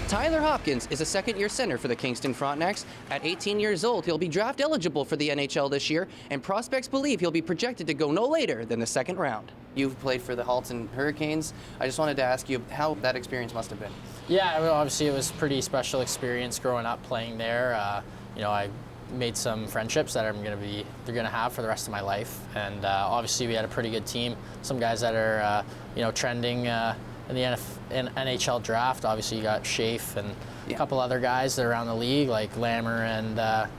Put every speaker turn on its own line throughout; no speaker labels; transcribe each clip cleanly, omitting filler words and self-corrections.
Tyler Hopkins is a second-year center for the Kingston Frontenacs. At 18 years old, he'll be draft eligible for the NHL this year, and prospects believe he'll be projected to go no later than the second round. You've played for the Halton Hurricanes. I just wanted to ask you how that experience must have been.
Yeah, well, obviously it was a pretty special experience growing up playing there. I made some friendships that they're going to have for the rest of my life, and obviously we had a pretty good team. Some guys that are trending in the NHL draft. Obviously you got Schaaf and a couple other guys that are around the league like Lammer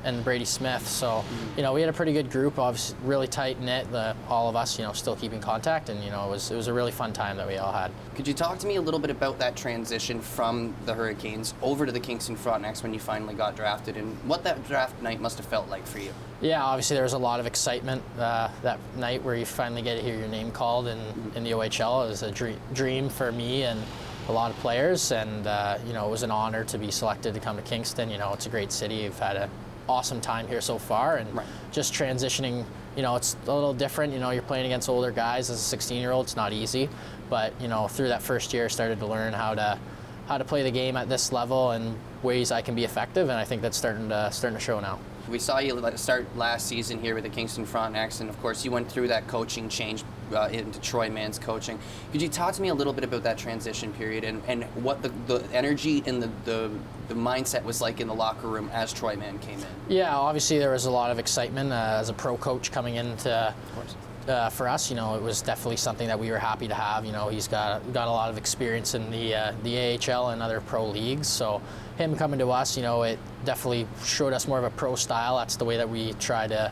and Brady Smith. So we had a pretty good group, obviously really tight knit. All of us still keeping contact, and it was a really fun time that we all had.
Could you talk to me a little bit about that transition from the Hurricanes over to the Kingston Frontenacs when you finally got drafted, and what that draft night must have felt like for you?
Yeah, obviously there was a lot of excitement that night where you finally get to hear your name called in the OHL. It was a dream for me and a lot of players, and it was an honor to be selected to come to Kingston. It's a great city. We've had an awesome time here so far, and just transitioning, it's a little different. You're playing against older guys as a 16-year-old. It's not easy, but through that first year, I started to learn how to play the game at this level and ways I can be effective, and I think that's starting to show now.
We saw you start last season here with the Kingston Frontenacs, and of course you went through that coaching change into Troy Mann's coaching. Could you talk to me a little bit about that transition period and what the energy and the mindset was like in the locker room as Troy Mann came in?
Yeah, obviously there was a lot of excitement as a pro coach coming into. For us, it was definitely something that we were happy to have. He's got a lot of experience in the AHL and other pro leagues. So him coming to us, it definitely showed us more of a pro style. That's the way that we try to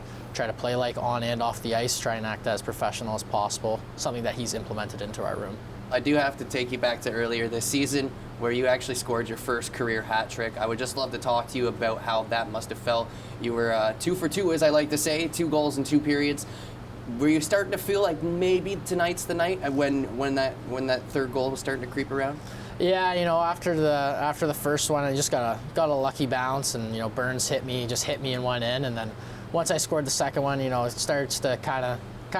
play, like on and off the ice, try and act as professional as possible. Something that he's implemented into our room.
I do have to take you back to earlier this season where you actually scored your first career hat trick. I would just love to talk to you about how that must have felt. You were 2 for 2, as I like to say, 2 goals in 2 periods. Were you starting to feel like maybe tonight's the night when that third goal was starting to creep around?
Yeah, after the first one, I just got a lucky bounce, and Burns hit me and went in, and then once I scored the second one, it starts to kind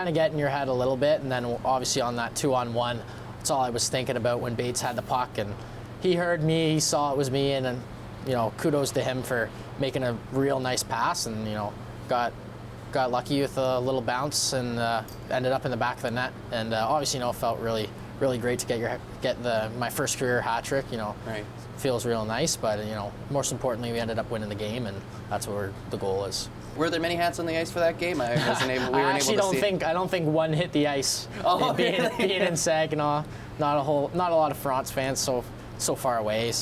of get in your head a little bit, and then obviously on that 2-on-1, that's all I was thinking about when Bates had the puck, and he heard me, he saw it was me, and then kudos to him for making a real nice pass, and got lucky with a little bounce and ended up in the back of the net, and obviously it felt really great to get my first career hat trick.
Right.
Feels real nice, but most importantly we ended up winning the game, and that's what the goal is.
Were there many hats on the ice for that game? I wasn't able. We weren't able to see.
I don't think one hit the ice.
Oh,
being in Saginaw, not a lot of Fronts fans so far away.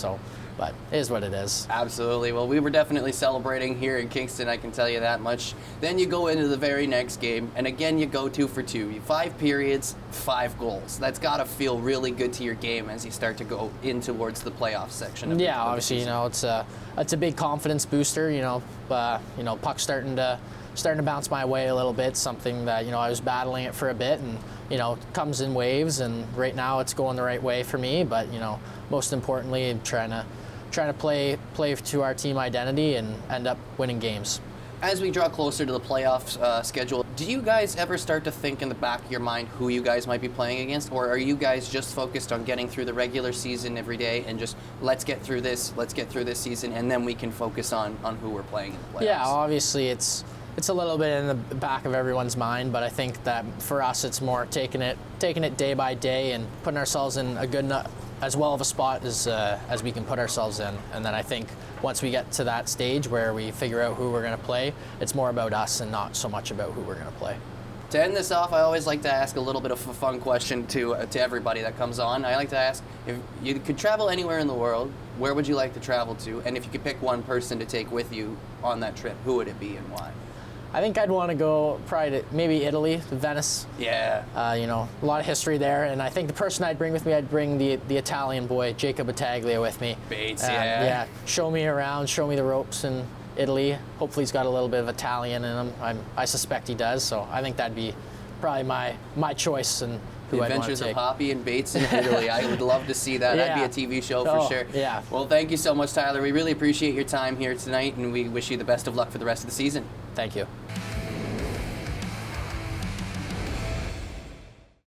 But it is what it is.
Absolutely. Well, we were definitely celebrating here in Kingston, I can tell you that much. Then you go into the very next game, and again you go 2 for 2. 5 periods, 5 goals. That's got to feel really good to your game as you start to go in towards the playoff section.
Yeah, obviously, it's a big confidence booster. Puck's starting to bounce my way a little bit. Something that I was battling it for a bit, and comes in waves. And right now it's going the right way for me. But most importantly, I'm trying to play to our team identity and end up winning games.
As we draw closer to the playoff schedule, do you guys ever start to think in the back of your mind who you guys might be playing against, or are you guys just focused on getting through the regular season every day and just let's get through this season, and then we can focus on who we're playing in the playoffs? Yeah,
obviously it's a little bit in the back of everyone's mind, but I think that for us it's more taking it day by day and putting ourselves in a good as well of a spot as we can put ourselves in. And then I think once we get to that stage where we figure out who we're going to play, it's more about us and not so much about who we're going to play.
To end this off, I always like to ask a little bit of a fun question to everybody that comes on. I like to ask, if you could travel anywhere in the world, where would you like to travel to? And if you could pick one person to take with you on that trip, who would it be and why?
I think I'd want to go probably to maybe Italy, Venice.
Yeah.
A lot of history there, and I think the person I'd bring with me, I'd bring the Italian boy, Jacob Battaglia, with me.
Bates,
yeah. Show me around, show me the ropes in Italy. Hopefully he's got a little bit of Italian in him. I suspect he does, so I think that'd be probably my choice and who
The
I'd want to
Adventures
take.
of Hoppy and Bates in Italy. I would love to see that.
Yeah.
That'd be a TV show for sure.
Yeah.
Well, thank you so much, Tyler. We really appreciate your time here tonight, and we wish you the best of luck for the rest of the season.
Thank you.